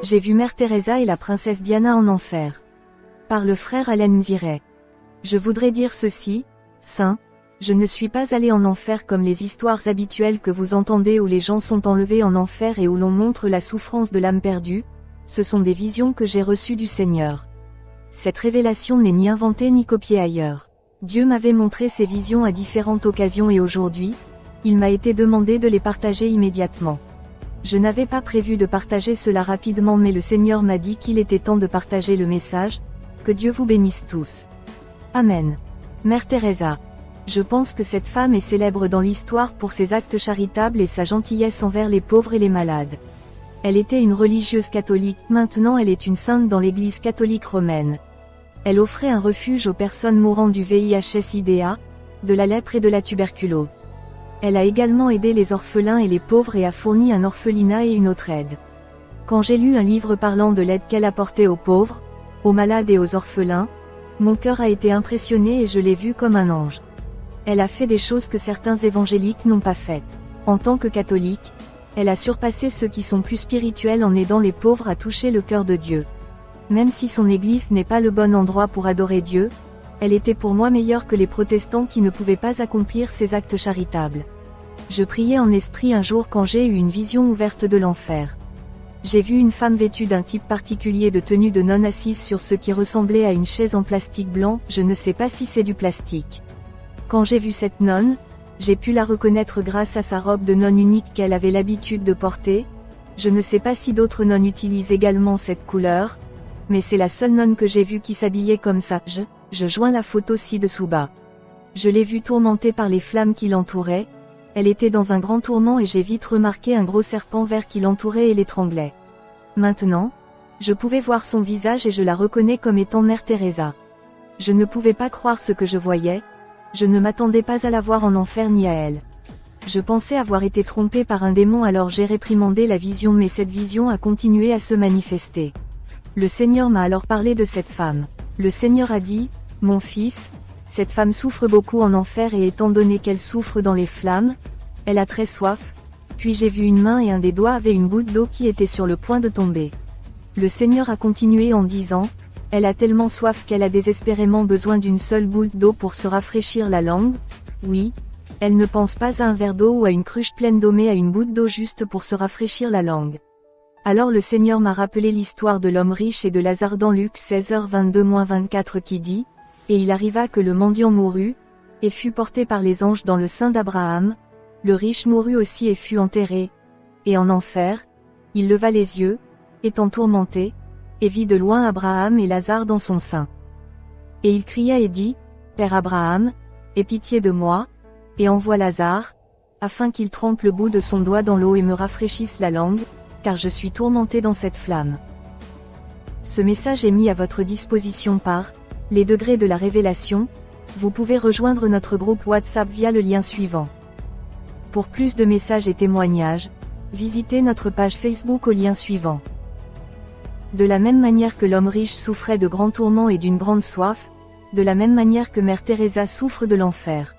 J'ai vu Mère Teresa et la princesse Diana en enfer. Par le frère Allen Mziray. Je voudrais dire ceci, Saint, je ne suis pas allé en enfer comme les histoires habituelles que vous entendez où les gens sont enlevés en enfer et où l'on montre la souffrance de l'âme perdue. Ce sont des visions que j'ai reçues du Seigneur. Cette révélation n'est ni inventée ni copiée ailleurs. Dieu m'avait montré ces visions à différentes occasions et aujourd'hui, il m'a été demandé de les partager immédiatement. Je n'avais pas prévu de partager cela rapidement mais le Seigneur m'a dit qu'il était temps de partager le message. Que Dieu vous bénisse tous. Amen. Mère Teresa. Je pense que cette femme est célèbre dans l'histoire pour ses actes charitables et sa gentillesse envers les pauvres et les malades. Elle était une religieuse catholique, maintenant elle est une sainte dans l'Église catholique romaine. Elle offrait un refuge aux personnes mourant du VIH/SIDA, de la lèpre et de la tuberculose. Elle a également aidé les orphelins et les pauvres et a fourni un orphelinat et une autre aide. Quand j'ai lu un livre parlant de l'aide qu'elle apportait aux pauvres, aux malades et aux orphelins, mon cœur a été impressionné et je l'ai vue comme un ange. Elle a fait des choses que certains évangéliques n'ont pas faites. En tant que catholique, elle a surpassé ceux qui sont plus spirituels en aidant les pauvres à toucher le cœur de Dieu. Même si son église n'est pas le bon endroit pour adorer Dieu, elle était pour moi meilleure que les protestants qui ne pouvaient pas accomplir ces actes charitables. Je priais en esprit un jour quand j'ai eu une vision ouverte de l'enfer. J'ai vu une femme vêtue d'un type particulier de tenue de nonne assise sur ce qui ressemblait à une chaise en plastique blanc, je ne sais pas si c'est du plastique. Quand j'ai vu cette nonne, j'ai pu la reconnaître grâce à sa robe de nonne unique qu'elle avait l'habitude de porter. Je ne sais pas si d'autres nonnes utilisent également cette couleur, mais c'est la seule nonne que j'ai vue qui s'habillait comme ça. Je joins la photo ci-dessous bas. Je l'ai vue tourmentée par les flammes qui l'entouraient. Elle était dans un grand tourment et j'ai vite remarqué un gros serpent vert qui l'entourait et l'étranglait. Maintenant, je pouvais voir son visage et je la reconnais comme étant Mère Teresa. Je ne pouvais pas croire ce que je voyais. Je ne m'attendais pas à la voir en enfer ni à elle. Je pensais avoir été trompée par un démon alors j'ai réprimandé la vision mais cette vision a continué à se manifester. Le Seigneur m'a alors parlé de cette femme. Le Seigneur a dit, « Mon fils, cette femme souffre beaucoup en enfer et étant donné qu'elle souffre dans les flammes, elle a très soif. » Puis j'ai vu une main et un des doigts avaient une goutte d'eau qui était sur le point de tomber. Le Seigneur a continué en disant, « Elle a tellement soif qu'elle a désespérément besoin d'une seule goutte d'eau pour se rafraîchir la langue. Oui, elle ne pense pas à un verre d'eau ou à une cruche pleine d'eau mais à une goutte d'eau juste pour se rafraîchir la langue. » Alors le Seigneur m'a rappelé l'histoire de l'homme riche et de Lazare dans Luc 16h22-24 qui dit, « Et il arriva que le mendiant mourut, et fut porté par les anges dans le sein d'Abraham, le riche mourut aussi et fut enterré, et en enfer, il leva les yeux, étant tourmenté, et vit de loin Abraham et Lazare dans son sein. Et il cria et dit, Père Abraham, aie pitié de moi, et envoie Lazare, afin qu'il trempe le bout de son doigt dans l'eau et me rafraîchisse la langue, car je suis tourmenté dans cette flamme. » Ce message est mis à votre disposition par Les Degrés de la Révélation. Vous pouvez rejoindre notre groupe WhatsApp via le lien suivant. Pour plus de messages et témoignages, visitez notre page Facebook au lien suivant. De la même manière que l'homme riche souffrait de grands tourments et d'une grande soif, de la même manière que Mère Teresa souffre de l'enfer.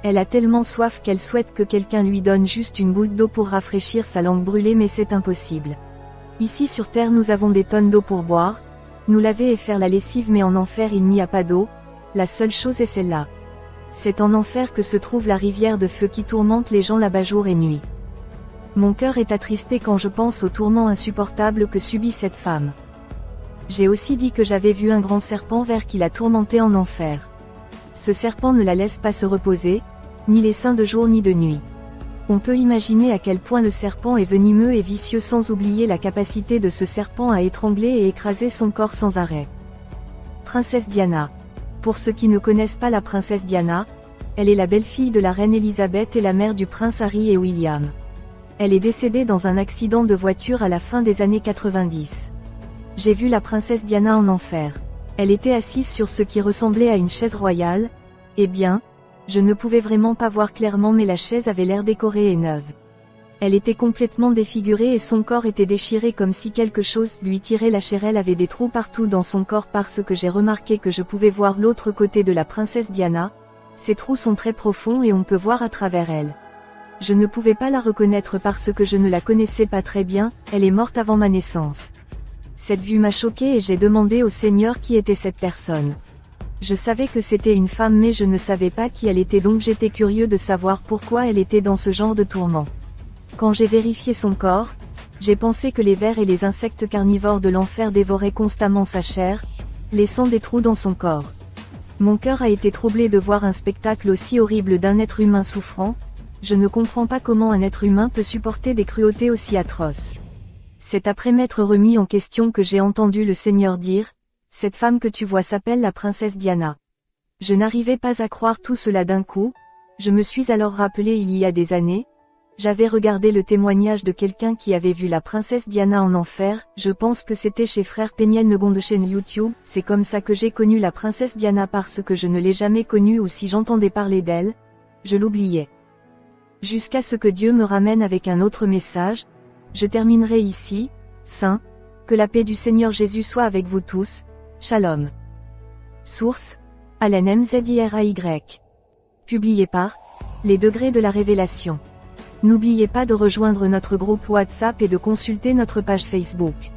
Elle a tellement soif qu'elle souhaite que quelqu'un lui donne juste une goutte d'eau pour rafraîchir sa langue brûlée mais c'est impossible. Ici sur terre nous avons des tonnes d'eau pour boire, nous laver et faire la lessive mais en enfer il n'y a pas d'eau, la seule chose est celle-là. C'est en enfer que se trouve la rivière de feu qui tourmente les gens là-bas jour et nuit. Mon cœur est attristé quand je pense aux tourments insupportables que subit cette femme. J'ai aussi dit que j'avais vu un grand serpent vert qui la tourmentait en enfer. Ce serpent ne la laisse pas se reposer, ni les saints de jour ni de nuit. On peut imaginer à quel point le serpent est venimeux et vicieux sans oublier la capacité de ce serpent à étrangler et écraser son corps sans arrêt. Princesse Diana. Pour ceux qui ne connaissent pas la princesse Diana, elle est la belle-fille de la reine Elisabeth et la mère du prince Harry et William. Elle est décédée dans un accident de voiture à la fin des années 90. J'ai vu la princesse Diana en enfer. Elle était assise sur ce qui ressemblait à une chaise royale. Eh bien, je ne pouvais vraiment pas voir clairement mais la chaise avait l'air décorée et neuve. Elle était complètement défigurée et son corps était déchiré comme si quelque chose lui tirait la chair. Elle avait des trous partout dans son corps parce que j'ai remarqué que je pouvais voir l'autre côté de la princesse Diana. Ces trous sont très profonds et on peut voir à travers elle. Je ne pouvais pas la reconnaître parce que je ne la connaissais pas très bien, elle est morte avant ma naissance. Cette vue m'a choqué et j'ai demandé au Seigneur qui était cette personne. Je savais que c'était une femme mais je ne savais pas qui elle était, donc j'étais curieux de savoir pourquoi elle était dans ce genre de tourment. Quand j'ai vérifié son corps, j'ai pensé que les vers et les insectes carnivores de l'enfer dévoraient constamment sa chair, laissant des trous dans son corps. Mon cœur a été troublé de voir un spectacle aussi horrible d'un être humain souffrant. Je ne comprends pas comment un être humain peut supporter des cruautés aussi atroces. C'est après m'être remis en question que j'ai entendu le Seigneur dire, « Cette femme que tu vois s'appelle la princesse Diana. » Je n'arrivais pas à croire tout cela d'un coup. Je me suis alors rappelé il y a des années, j'avais regardé le témoignage de quelqu'un qui avait vu la princesse Diana en enfer, je pense que c'était chez Frère Péniel Negon de chaîne YouTube, c'est comme ça que j'ai connu la princesse Diana parce que je ne l'ai jamais connue ou si j'entendais parler d'elle, je l'oubliais. Jusqu'à ce que Dieu me ramène avec un autre message. Je terminerai ici, Saint, que la paix du Seigneur Jésus soit avec vous tous, Shalom. Source, Allen Mzdiray. Publié par, Les Degrés de la Révélation. N'oubliez pas de rejoindre notre groupe WhatsApp et de consulter notre page Facebook.